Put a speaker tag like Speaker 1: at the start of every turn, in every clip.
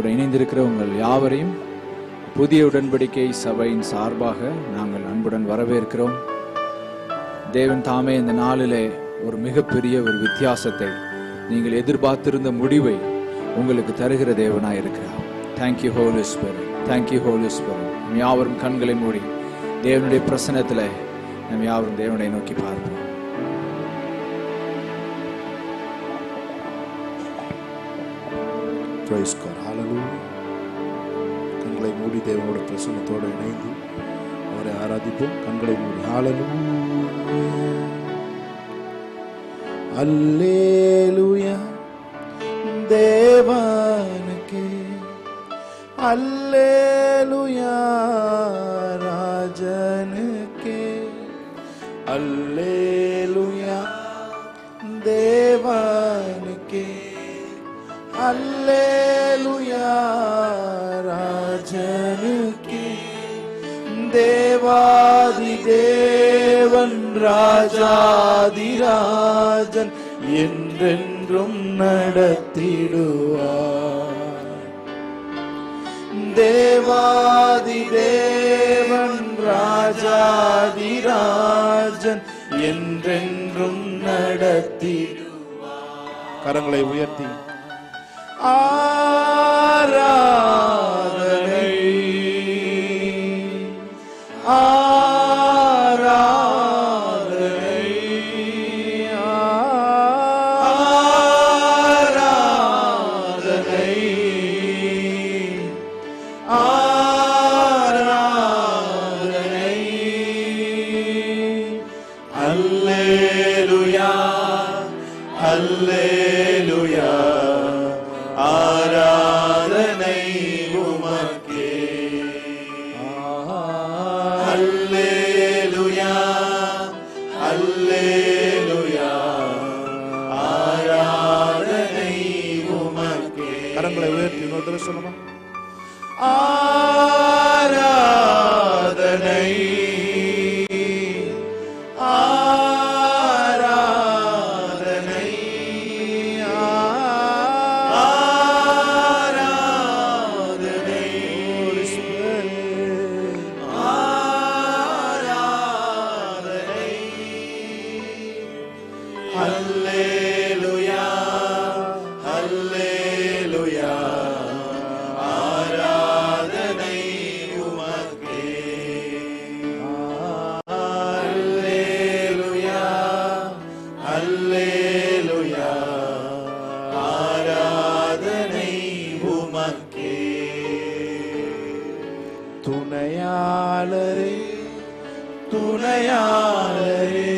Speaker 1: கூட இணைந்திருக்கிற உங்கள் யாவரையும் புதிய உடன்படிக்கை சபையின் சார்பாக நாங்கள் அன்புடன் வரவேற்கிறோம். தேவன் தாமே இந்த நாளிலே ஒரு மிகப்பெரிய ஒரு வித்தியாசத்தை, நீங்கள் எதிர்பார்த்திருந்த முடிவை உங்களுக்கு தருகிற தேவனாய் இருக்கிறார். Thank you holy spirit, thank you holy spirit. நம் யாவரும் கண்களை மூடி தேவனுடைய பிரசன்னத்தில் நம் யாவரும் தேவனை நோக்கி பார்ப்போம்.
Speaker 2: Praise God. Hallelujah. கண்களை மூடி தேவனோட பிரசன்னத்தோடு இணைந்து அவரை ஆராதிப்போம். கண்களை மூடி. Hallelujah. அல்லேலூயா தேவனுக்கே, அல்லேலூயா ராஜனுக்கே, அல்லேலூயா தேவனுக்கே, அல்லேலூயா ராஜனுக்கே. தேவாதி தேவன் ராஜாதிராஜன் என்றென்றும் நடத்திடுவார். தேவாதி தேவன் ராஜாதிராஜன் என்றென்றும் நடத்திடுவார். கரங்களை உயர்த்தி ஆராதனை ஆராதனை ஆராதனை ஆராதனை. அல்லேலூயா அல்லேலூயா ஆராதனை உமக்கே. அல்லேலூயா அல்லேலூயா ஆராதனை உமக்கே. கரங்களை உயர்த்தி இன்னொரு தடவை சொல்லுமா? ஆராதனை ஆராதனை ஆராதனை. ஆராதனை. அல்லேலூயா அல்லேலூயா ஆராதனை உமக்கே. அல்லேலூயா அல்லேலூயா ஆராதனை உமக்கே. துணையாளரே துணையாளரே,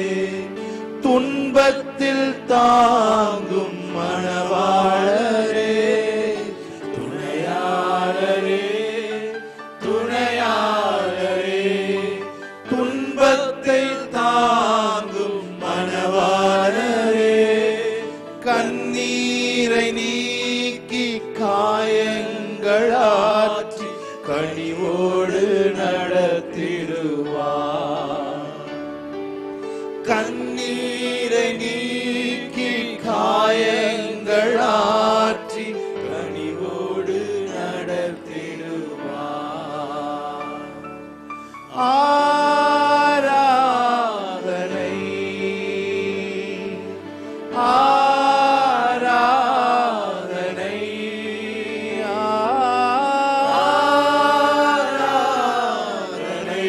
Speaker 2: துன்பத்தில் தாங்கும் மணவாளரே. துணையாளரே துணையாளரே, துன்பத்தை தாங்கும் மணவாளரே. கண்ணீரை நீக்கி காயங்களாற்றி கனிவோடு நடத்திடுவார். கண்ணீரை நீக்கி காயங்களாற்றி கனிவோடு நடத்திடுவார். ஆராதனை ஆராதனை ஆராதனை ஆராதனை.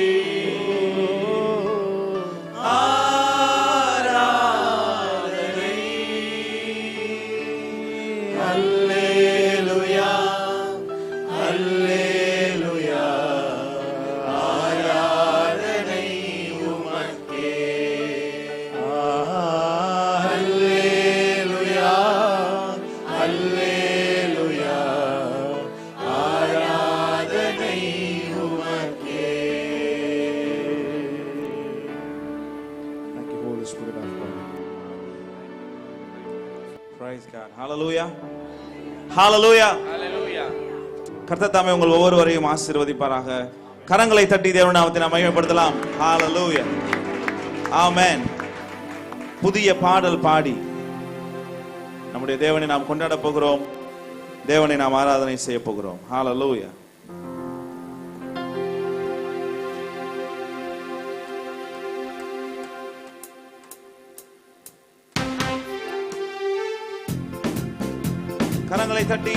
Speaker 2: அல்லேலூயா அல்லேலூயா ஆராதனை உமக்கே. அல்லேலூயா அல்லேலூயா ஆராதனை உமக்கே. Thank you, Holy Spirit of God.
Speaker 3: Praise God. Hallelujah. Hallelujah. கர்த்தர் தாமே உங்கள் ஒவ்வொருவரையும் ஆசீர்வதிப்பாராக. கரங்களை தட்டி தேவனுடைய நாமத்தை நாம் மகிமைப்படுத்தலாம். Hallelujah. Amen. புதிய பாடல் பாடி நம்முடைய தேவனை நாம் கொண்டாட போகிறோம். தேவனை நாம் ஆராதனை செய்ய போகிறோம். ஹalleluya. கரங்களை தட்டி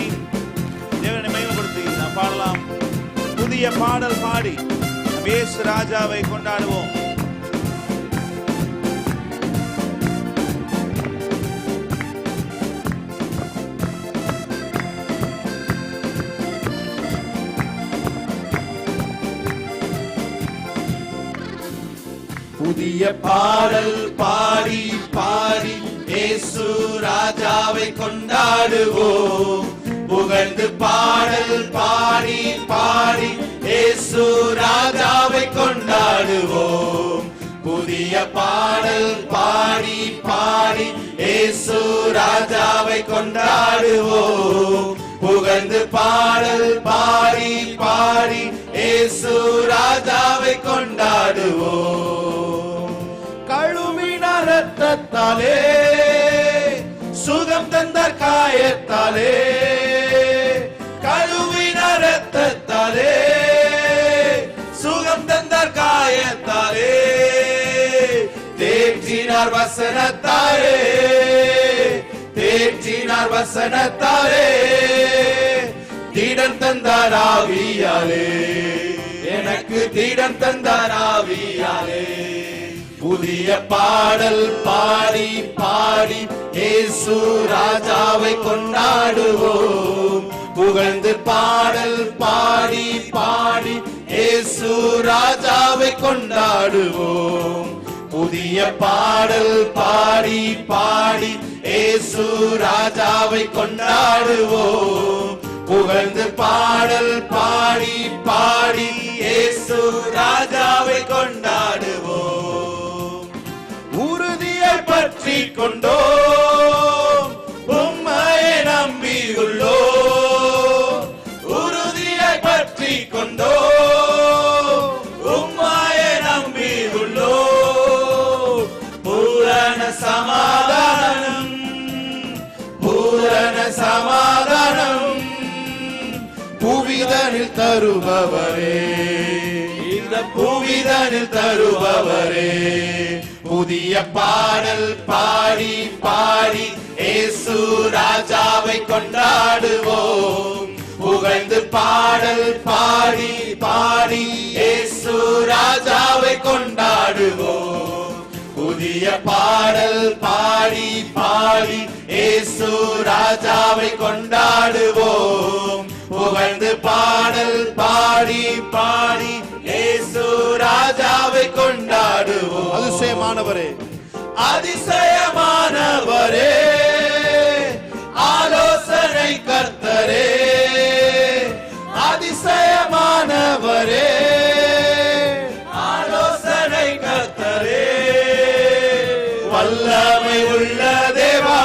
Speaker 3: தேவனை மகிமைப்படுத்தி நாம் பாடலாம். புதிய பாடல் பாடி இயேசு ராஜாவை கொண்டாடுவோம்.
Speaker 4: புதிய பாடல் பாடி பாடி இயேசு ராஜாவை கொண்டாடுவோம். புகழ்ந்து பாடல் பாடி பாடி இயேசு ராஜாவை கொண்டாடுவோம். புதிய பாடல் பாடி பாடி இயேசு ராஜாவை கொண்டாடுவோம். புகழ்ந்து பாடல் பாடி பாடி இயேசு ராஜாவை கொண்டாடுவோம். கழுவின இரத்தத்தாலே சுகம் தந்தார் காயத்தாலே, கழுவின இரத்தத்தாலே சுகம் தந்தார் காயத்தாலே, தேற்றினார் வசனத்தாலே, தேற்றினார் வசனத்தாலே, திடன் தந்தார் ஆவியாலே, எனக்கு திடன் தந்தார் ஆவியாலே. புதிய பாடல் பாடி பாடி இயேசு ராஜாவை கொண்டாடுவோம். புகழ்ந்து பாடல் பாடி பாடி இயேசு ராஜாவை கொண்டாடுவோம். புதிய பாடல் பாடி பாடி இயேசு ராஜாவை கொண்டாடுவோம். புகழ்ந்து பாடல் பாடி பாடி இயேசு ராஜாவை கொண்டாடுவோம். உறுதியை பற்றி கொண்டோம், உம்மையை நம்பியுள்ளோம். உறுதியை பற்றி கொண்டோம், உம்மையை நம்பியுள்ளோம். பூரண சமாதானம், பூரண சமாதானம் புவிதனில் தருபவரே, இந்த புவிதனில் தருபவரே. புதிய பாடல் பாடி பாடி இயேசு ராஜாவை கொண்டாடுவோம். புகழ்ந்து பாடல் பாடி பாடி இயேசு ராஜாவை கொண்டாடுவோம். புதிய பாடல் பாடி பாடி இயேசு ராஜாவை கொண்டாடுவோம். புகழ்ந்து பாடல் பாடி பாடி இயேசு ராஜாவை கொண்டாடுவோம்.
Speaker 2: அதிசயமானவரே,
Speaker 4: அதிசயமானவரே, ஆலோசனை கர்த்தரே, அதிசயமானவரே, ஆலோசனை கர்த்தரே, வல்லமை உள்ள தேவா,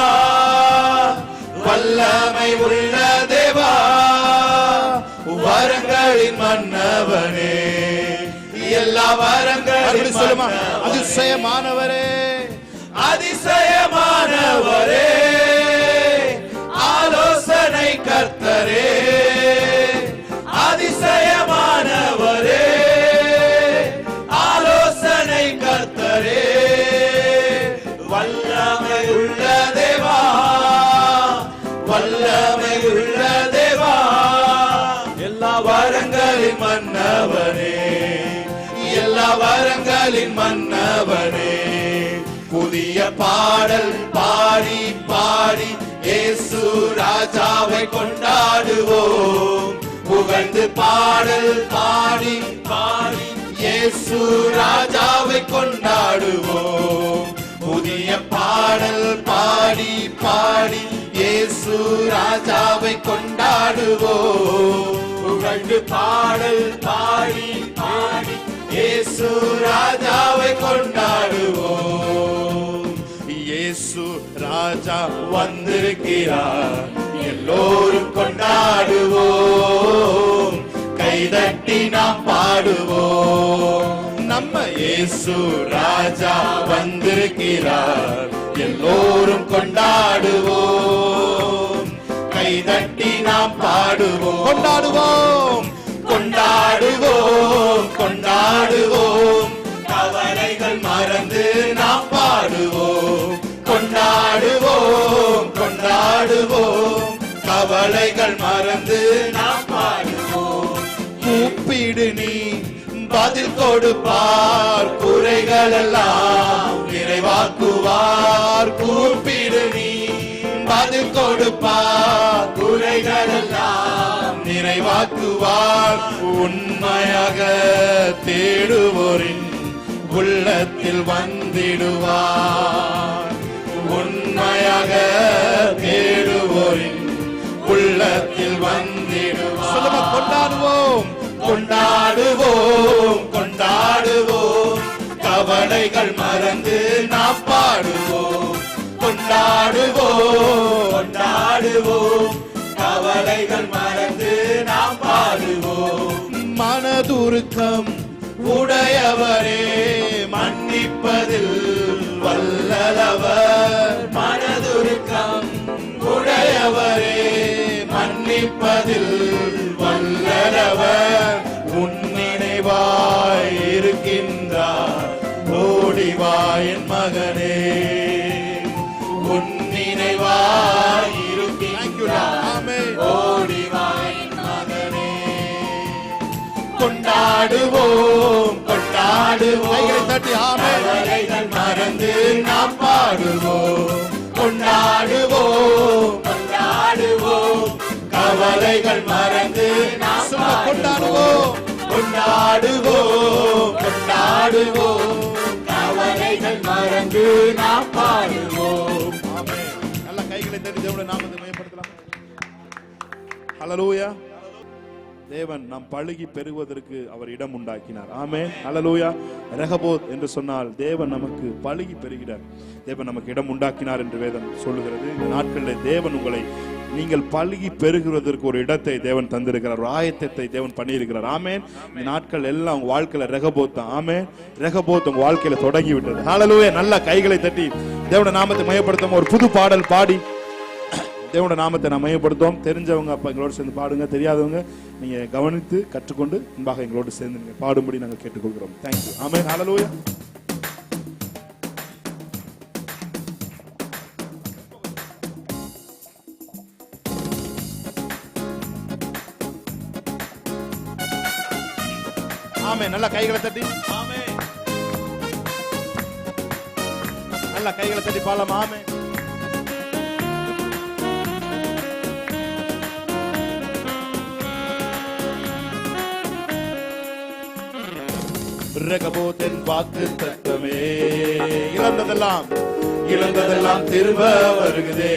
Speaker 4: வல்லமை உள்ள தேவா, வரங்களின் மன்னவனே, எல்லா வரங்களின் மன்னவனே.
Speaker 2: அதிசயமானவரே,
Speaker 4: அதிசயமானவரே, ஆலோசனை கர்த்தரே, அதிசயமானவரே, ஆலோசனை கர்த்தரே, வல்லமை உள்ள தேவா, வல்லமை உள்ள தேவா, எல்லா வரங்களின் மன்னவனே, எல்லா வரங்களின் மன்னவனே. புதிய பாடல் பாடி பாடி இயேசு ராஜாவை கொண்டாடுவோம். புகழ்ந்து பாடல் பாடி பாடி இயேசு ராஜாவை கொண்டாடுவோம். புதிய பாடல் பாடி பாடி இயேசு ராஜாவை கொண்டாடுவோம். புகழ்ந்து பாடல் பாடி பாடி இயேசு ராஜாவை கொண்டாடுவோம். இயேசு ராஜா வந்திருக்கிறார், எல்லோரும் கொண்டாடுவோம். கைதட்டி நாம் பாடுவோம். நம்ம இயேசு ராஜா வந்திருக்கிறார், எல்லோரும் கொண்டாடுவோம். கைதட்டி நாம் பாடுவோம். கொண்டாடுவோம் கொண்டாடுவோம் கொண்டாடுவோம், கவலைகள் மறந்து நாம் பாடுவோம். கொண்டாடுவோம் கொண்டாடுவோம், கவலைகள் மறந்து நாம் பாடுவோம். கூப்பிடு நீ பதில் கொடுப்பார், குறைகள் எல்லாம் நிறைவாக்குவார். கூப்பிடு நீ பதில் கொடுப்பார், குறைகள் எல்லாம் நிறைவாக்குவார். உண்மையாக தேடுவோரின் உள்ளத்தில் வந்திடுவார். உண்மையாக தேடுவோரின் உள்ளத்தில் வந்திடுவார். கொண்டாடுவோம் கொண்டாடுவோம் கொண்டாடுவோம், கவலைகள் மறந்து நாம் பாடுவோம். கொண்டாடுவோம் கொண்டாடுவோம், கவலைகள் மறந்து நாம் பாடுவோம். மனதுருக்கம் உடையவரே மன்னிப்பதில் வல்லவர். மனதுருக்கம் உடையவரே மன்னிப்பதில் வல்லவர். உன்னினைவாய் இருக்கின்றார், ஓடிவாய் என் மகனே. உன்னினைவாய் இருக்கின்றார், ஓடிவாய் என் மகனே. கொண்டாடுவோம் கொண்டாடுவோம், கவலைகள் மறந்து நாம் பாடுவோம். கொண்டாடுவோம் கொண்டாடுவோம், கவலைகள் மறந்து நாம் கொண்டாடுவோம். கொண்டாடுவோம் கொண்டாடுவோம், கவலைகள் மறந்து நாம் பாடுவோம். ஆமென். நல்ல கைகளை தட்டி தேவனுடைய நாமத்தை மகிமைப்படுத்தலாம். ஹல்லேலூயா. தேவன் நாம் பழுகி பெருகுவதற்கு அவர் இடம் உண்டாக்கினார். ஆமென். ஹல்லேலூயா. ரெகபோத் என்று சொன்னால் தேவன் நமக்கு பழுகி பெருகிறார், தேவன் நமக்கு இடம் உண்டாக்கினார் என்று வேதம் சொல்லுகிறது. இந்த நாட்களில் தேவன் உங்களை நீங்கள் பழுகி பெருகுவதற்கு ஒரு இடத்தை தேவன் தந்திருக்கிறார், ஒரு ஆயத்தத்தை தேவன் பண்ணியிருக்கிறார். ஆமென். இந்த நாட்கள் எல்லாம் உங்க வாழ்க்கையில ரெகபோத் தான். ஆமென். ரெகபோத் உங்க வாழ்க்கையில தொடங்கி விட்டது. ஹல்லேலூயா. நல்ல கைகளை தட்டி தேவனுடைய நாமத்தை மகிமைப்படுத்தும் ஒரு புது பாடல் பாடி தேவனுடைய நாமத்தை நாம் மையப்படுத்துவோம். தெரிஞ்சவங்க அப்ப எங்களோடு சேர்ந்து பாடுங்க, தெரியாதவங்க நீங்க கவனித்து கற்றுக்கொண்டு முன்பாக எங்களோடு சேர்ந்து நீங்க பாடும்படி நாங்கள் கேட்டுக்கொள்கிறோம். தேங்க்யூ. ஆமென். ஹல்லேலூயா. ஆமென். நல்ல கைகளை தட்டி ஆமென், நல்ல கைகளை தட்டி பாடலாம். ஆமென். ரெகபோத்தின் வாக்கு தத்தமே, இழந்ததெல்லாம் திரும்ப வருகுதே.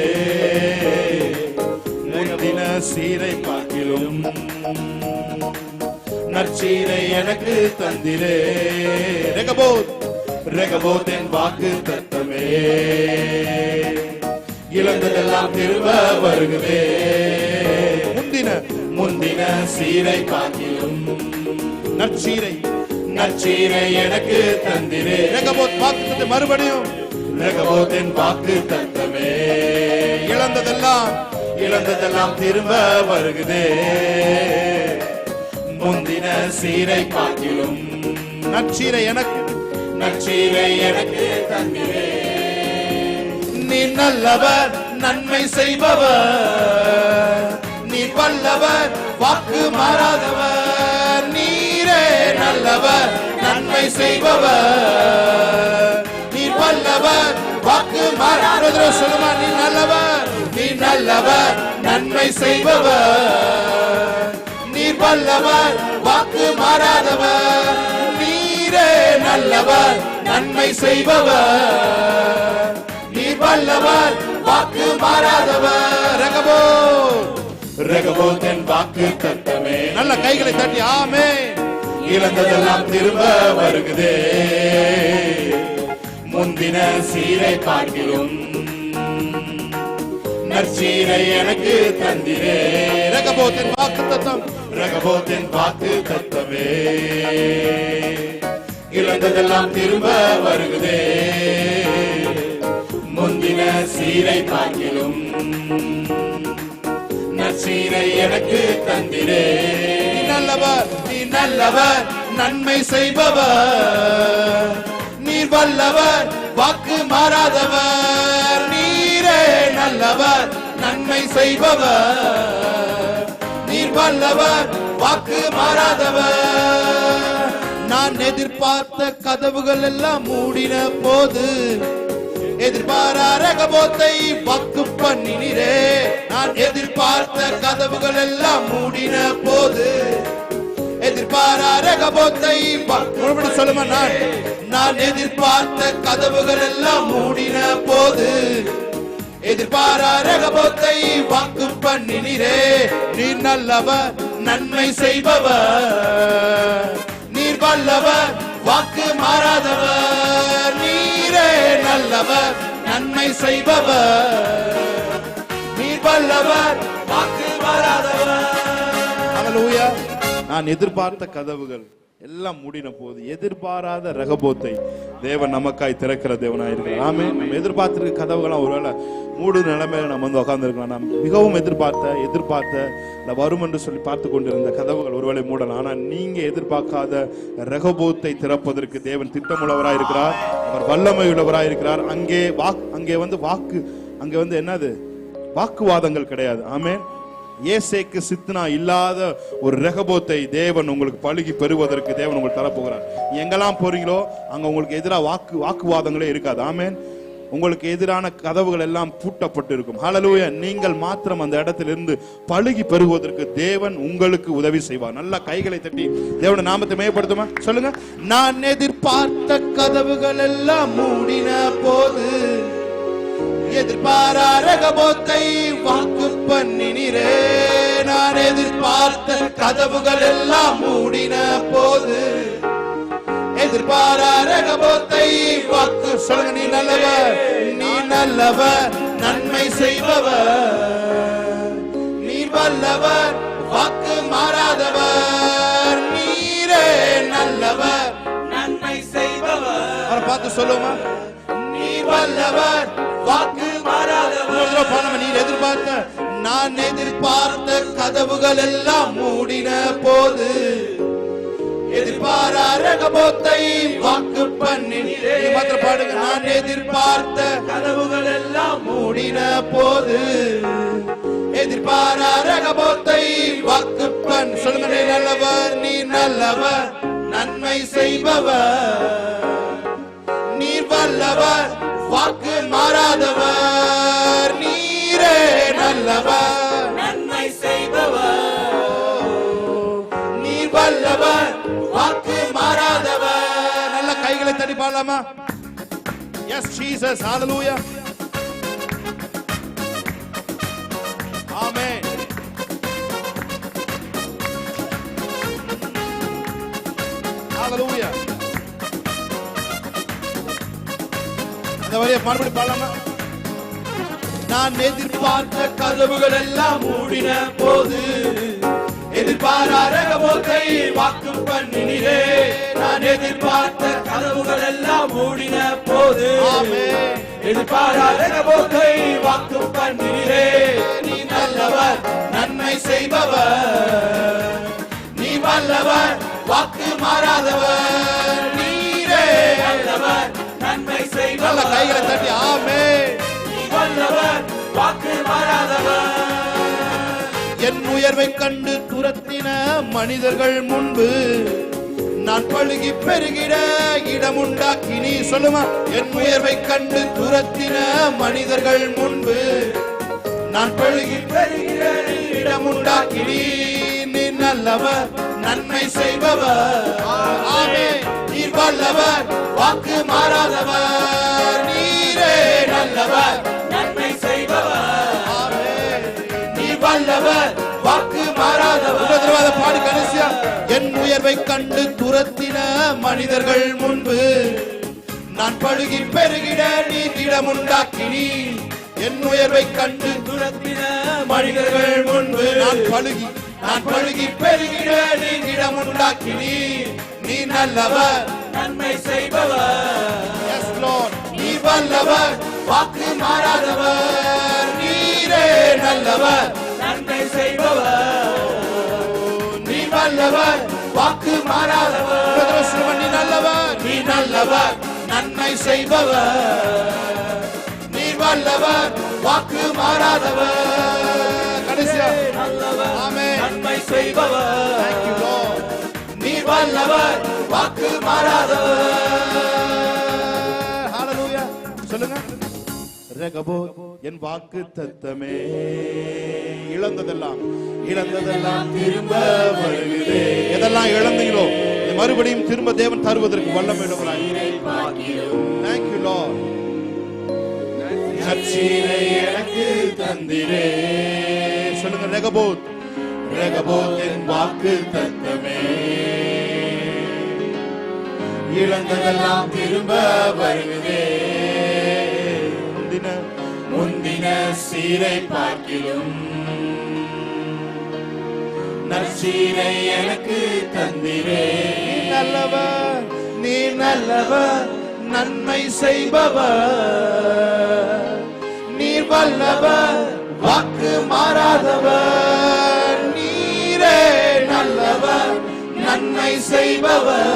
Speaker 4: முந்தின சீரை பார்க்கிலும் நற்சீரை எனக்கு தந்திரே. ரெகபோத்தின் வாக்கு தத்தமே, இழந்ததெல்லாம் திரும்ப வருகுதே. முந்தின சீரை பார்க்கிலும் நற்சீரை எனக்கு தந்திரே. ரெகபோத் வாக்கு மறுபடியும் ரெகபோத்தின் வாக்கு தத்தமே, இழந்ததெல்லாம் திரும்ப வருகுதே. முந்தின சீரை பார்க்கிலும் நற்சீரை எனக்கு தந்திரே. நீ நல்லவர், நன்மை செய்பவர், நீ வல்லவர், வாக்கு மாறாதவர். நீரே நல்லவர், நன்மை செய்பவர், நீ வல்லவர், வாக்கு மாறாதவர். சொல்லுமா, நீ நல்லவர், நன்மை செய்பவர், நீ வல்லவர், வாக்கு மாறாதவர். நீரே நல்லவர், நன்மை செய்பவர், நீ வல்லவர், வாக்கு மாறாதவர். ரெகபோத்தின் வாக்கு தத்தமே. நல்ல கைகளை தட்டி ஆமென். இழந்ததெல்லாம் திரும்ப வருகுதே. முந்தின சீரை பார்க்கிலும் நற்சீரை எனக்கு தந்திரே. ரெகபோத்தின் வாக்கு தத்தம், ரெகபோத்தின் வாக்கு தத்தமே, இழந்ததெல்லாம் திரும்ப வருகுதே. முந்தின சீரை பார்க்கிலும்
Speaker 2: ஆசீரை எனக்கு தந்திரே. நீ நல்லவர், நீ நல்லவர், நன்மை செய்பவர், நீர் வல்லவர், வாக்கு மாறாதவர். நீரே நல்லவர், நன்மை செய்பவர், நீர் வல்லவர், வாக்கு மாறாதவர். நான் எதிர்பார்த்த கதவுகள் எல்லாம் மூடின போது எதிர்பாரா ரகபோத்தை வாக்கு பண்ணினீரே. நான் எதிர்பார்த்த கதவுகள் எல்லாம் மூடின போது எதிர்பாரா ரகபோத்தை சொல்லுமா. நான் எதிர்பார்த்த கதவுகள் எல்லாம் மூடின போது எதிர்பாரா ரகபோத்தை வாக்கு பண்ணினீரே. நீ நல்லவர், நன்மை செய்பவர், நீர் வல்லவர், வாக்கு மாறாதவர். நீரே நல்லவர், நன்மை செய்பவர், நீர் வல்லவர், வாக்கு மாறாதவர்.
Speaker 4: ஹல்லேலூயா. நான் எதிர்பார்த்த கதவுகள் எல்லாம் மூடின போது எதிர்பாராத ரகபோத்தை தேவன் நமக்காய் திறக்கிற தேவனாய் இருக்கிறார். ஆமென். நம்ம எதிர்பார்த்திருக்க கதவுகளாம் ஒருவேளை மூடு நிலைமையில நம்ம வந்து உட்கார்ந்து இருக்கலாம். நாம் மிகவும் எதிர்பார்த்த வரும் என்று சொல்லி பார்த்து கொண்டிருந்த கதவுகள் ஒருவேளை மூடலாம். ஆனால் நீங்க எதிர்பார்க்காத ரகபோத்தை திறப்பதற்கு தேவன் திட்டமுள்ளவராய் இருக்கிறார். அவர் வல்லமை உள்ளவராய் இருக்கிறார். அங்கே வந்து என்னது வாக்குவாதங்கள் கிடையாது. ஆமென். ஏசேக்கு சித்னா இல்லாத ஒரு ரகபோத்தை தேவன் உங்களுக்கு பழுகி பெறுவதற்கு தேவன் உங்களுக்கு தரப்போகிறார். எங்கெல்லாம் போறீங்களோ அங்க உங்களுக்கு எதிராக வாக்குவாதங்களே இருக்காது. ஆமென். உங்களுக்கு எதிரான கதவுகள் எல்லாம் பூட்டப்பட்டு இருக்கும். ஹல்லேலூயா. நீங்கள் மாத்திரம் அந்த இடத்திலிருந்து பழுகி பெறுவதற்கு தேவன் உங்களுக்கு உதவி செய்வார். நல்ல கைகளை தட்டி தேவனுடைய நாமத்தை மேம்படுத்துமா சொல்லுங்க.
Speaker 2: நான் எதிர்பார்த்த கதவுகள் எல்லாம் மூடின போது எதிர்பாரா ரகபோத்தை வாக்கு பண்ணினீரே. நான் எதிர்பார்த்த கதவுகள் எல்லாம் மூடின போது எதிர்பாரா ரகபோத்தை வாக்கு சொல்லுங்க. நீ நல்லவர், நீ நல்லவர், நன்மை செய்பவர், நீர் வல்லவர், வாக்கு மாறாதவர். நீரே நல்லவர், நன்மை செய்பவர். அவரை பார்த்து சொல்லுமா. நீர் வல்லவர், வாக்கு மாறாதவர். நீர் எதிர்பார்த்த நான் எதிர்பார்த்த கதவுகள் எல்லாம் மூடின போது எதிர்பாரா ரகபோத்தை வாக்கு பண்ணினீரே. மாத்திரம் பாடுங்க. நான் எதிர்பார்த்த கதவுகள் எல்லாம் மூடின போது எதிர்பாரா ரகபோத்தை வாக்கு பண்ண சொல்லுங்க. நீ நல்லவர், நீ நல்லவர், நன்மை செய்பவர், நீர் வல்லவர், வாக்கு மாறாதவர். நீரே நல்லவர், நன்மை செய்பவர், நீர் வல்லவர், வாக்கு மாறாதவர். நல்ல கைகளை தட்டி பாடலாமா? Yes Jesus. Hallelujah. Amen. Hallelujah. அந்த வழியை மறுபடி பாடலாமா? நான் எதிர்பார்த்த கதவுகள் எல்லாம் மூடின போது எதிர்பாரா ரகபோத்தை வாக்கு பண்ணினீரே. நான் எதிர்பார்த்த கதவுகள் எல்லாம் மூடின போது எதிர்பாரா ரகபோத்தை வாக்கு பண்ணினீரே. நீ நல்லவர், நன்மை செய்பவர், நீ வல்லவர், வாக்கு மாறாதவர். நீரே நல்லவர், நன்மை செய்பவர். கைகளை தட்டி ஆமென். நீ வல்லவர், வாக்கு மாறாதவர். என் உயர்வை கண்டு துரத்தின மனிதர்கள் முன்பு நான் பழுகி பெருகிட இடமுண்டாக்கி. நீ சொல்லுமா. என் உயர்வை கண்டு துரத்தின மனிதர்கள் முன்பு நான் பழுகி பெருகிட இடமுண்டாக்கி. நீ நல்லவர், நன்மை செய்பவர், ஆமென். நீர் வல்லவர், வாக்கு மாறாதவர். நீரே நல்லவர், நன்மை செய்பவர், ஆமென். நீர் வல்லவர், வாக்கு மாறாதவர். பாடு கடைசியா. என் உயர்வை கண்டு துரத்தின மனிதர்கள் முன்பு நான் பழுகி பெருகிட நீ இடமுண்டாக்கினி. என் உயர்வை கண்டு துரத்தின மனிதர்கள் முன்பு நான் பழுகி பெருகிட நீ இடமுண்டாக்கினி. நீ நல்லவர், நன்மை செய்பவர், எஸ் லார்ட். நீ வல்லவர், வாக்கு மாறாதவர். நீரே நல்லவர், நன்மை
Speaker 3: செய்பவர், நீ வல்லவர், வாக்கு மாறாதவர்.
Speaker 2: நீ நல்லவர்,
Speaker 3: நீ நல்லவர், நன்மை செய்பவர், நீ வல்லவர், வாக்கு மாறாதவர்.
Speaker 2: கடைசியா
Speaker 3: ஆமென். நன்மை செய்பவர், நீ வல்லவர், வாக்கு மாறாதவர்.
Speaker 2: ஹalleluya சொல்லுங்க. ரெகபோத் என் வாக்கு தத்தமே, இழந்ததெல்லாம்
Speaker 3: திரும்ப வருகிறே.
Speaker 2: எதெல்லாம் இழந்தீங்களோ மறுபடியும் திரும்ப தேவன் தருவதற்கு வல்லமை உள்ளவராய். Thank you Lord.
Speaker 3: நற்சீரை எனக்கு தந்திரே.
Speaker 2: சொல்லுங்க ரெகபோத்,
Speaker 3: ரெகபோத் என் வாக்கு தத்தமே, இழந்ததெல்லாம் திரும்ப வருகிறே. முந்தின சீரை பார்க்கிலும் நற்சீரை எனக்கு தந்திரே.
Speaker 2: நல்லவர்,
Speaker 3: நீ நல்லவர், நன்மை செய்பவர், நீர் வல்லவர், வாக்கு மாறாதவர். நீரே நல்லவர், நன்மை செய்பவர்,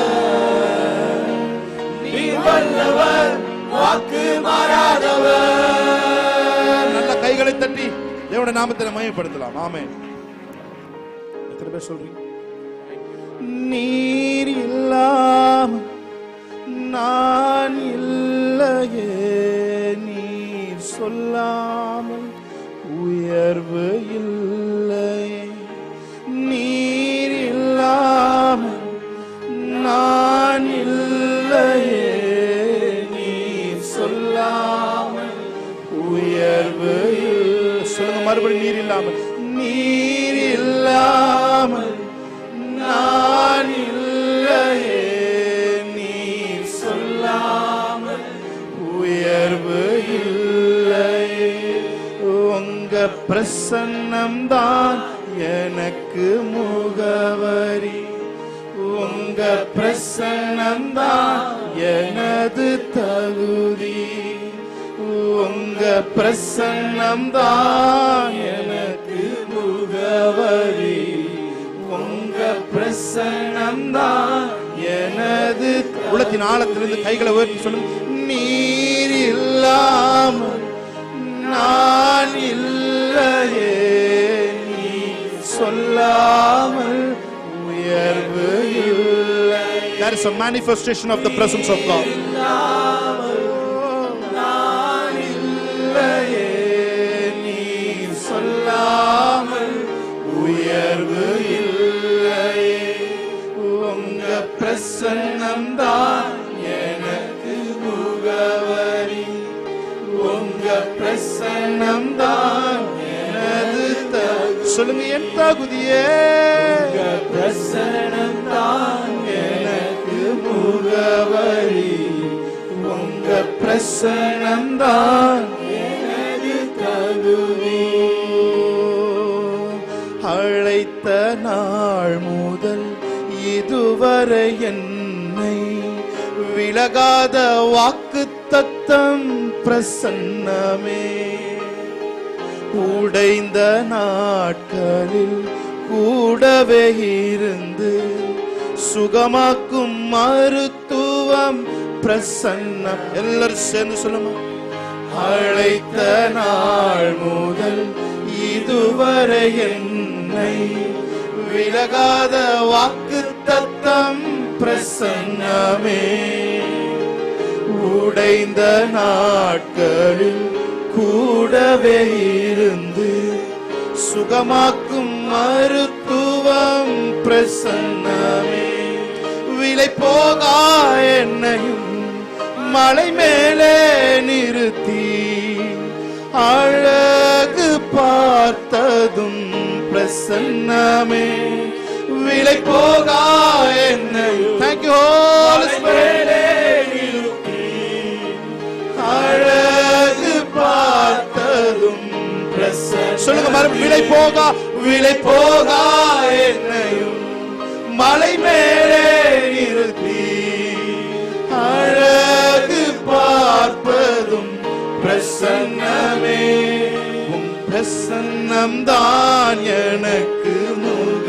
Speaker 3: நீர் வல்லவர், வாக்கு மாறாதவர்.
Speaker 2: நல்ல கைகளை தட்டி தேவனுடைய நாமத்தை மகிமைப்படுத்தலாம். ஆமென். எத்தனை பேர் சொல்றீங்க?
Speaker 3: நீர் இல்லாமல் நான் இல்லையே, நீர் சொல்லாமல் உயர்வு இல்லையே. நீர் இல்லாமல் நான் இல்லையே, நீர் சொல்லாமல் உயர்வு.
Speaker 2: சொல்லுங்க மறுபடி. நீர் இல்லாமல்,
Speaker 3: நீர் இல்லாமல் நான் இல்லையே, நீர் சொல்லாமல் உயர்வு இல்லையே. உங்க பிரசன்னம்தான் எனக்கு முகவரி, உங்க பிரசன்னம்தான் எனது தகுதி, உங்க பிரசன்னம்தான் எனக்கு முகவரி, உங்க பிரசன்னம்தான் எனது.
Speaker 2: உள்ளத்தின் ஆழத்திலிருந்து கைகளை உயர்த்தி சொல்லுங்க.
Speaker 3: நீர் இல்லாமல் நான் இல்லையே, நீ சொல்லாமல் உயர்வு இல்லை.
Speaker 2: There is a manifestation of the presence of God.
Speaker 3: நான் இல்லையே, நீ சொல்லாமல் உயர்வு இல்லையே. உங்க பிரசன்னம்தான் எனக்கு முகவரி, உங்க பிரசன்னம்தான் எனது தகுதி.
Speaker 2: சொல்லுங்க என் தகுதியே,
Speaker 3: உங்க பிரசன்னம்தான் எனக்கு முகவரி, உங்க பிரசன்னம்தான் எனது தகுதி. அழைத்த நாள் முதல் இதுவரை என்னை விலகாத வாக்கு தத்தம் பிரசன்னமே. உடைந்த நாட்களில் கூடவே இருந்து சுகமாக்கும் மருத்துவம் பிரசன்னம். எல்லாரும் சேர்ந்து சொல்லுமா. அழைத்த நாள் முதல் இதுவரை என்னை விலகாத வாக்கு தத்தம் பிரசன்னமே. உடைந்த நாட்களில் கூடவே இருந்து சுகமாக்கும் மருத்துவம் பிரசன்னமே. விலை போகா என்னையும் மலை மேலே நிறுத்தி அழகு பார்த்ததும் பிரசன்னமே. விலை போகா என்னையும்
Speaker 2: Thank you Holy Spirit.
Speaker 3: அழகு பார்த்ததும் பிரசன்னம்.
Speaker 2: சொல்லுங்க மறுபடியும்.
Speaker 3: விலை போகா என்னையும் மலை மேலே நிறுத்தி அழகு பார்ப்பதும் பிரசன்னமே. உம்
Speaker 2: பிரசன்னம் தான் எனக்கு முக்கியம்.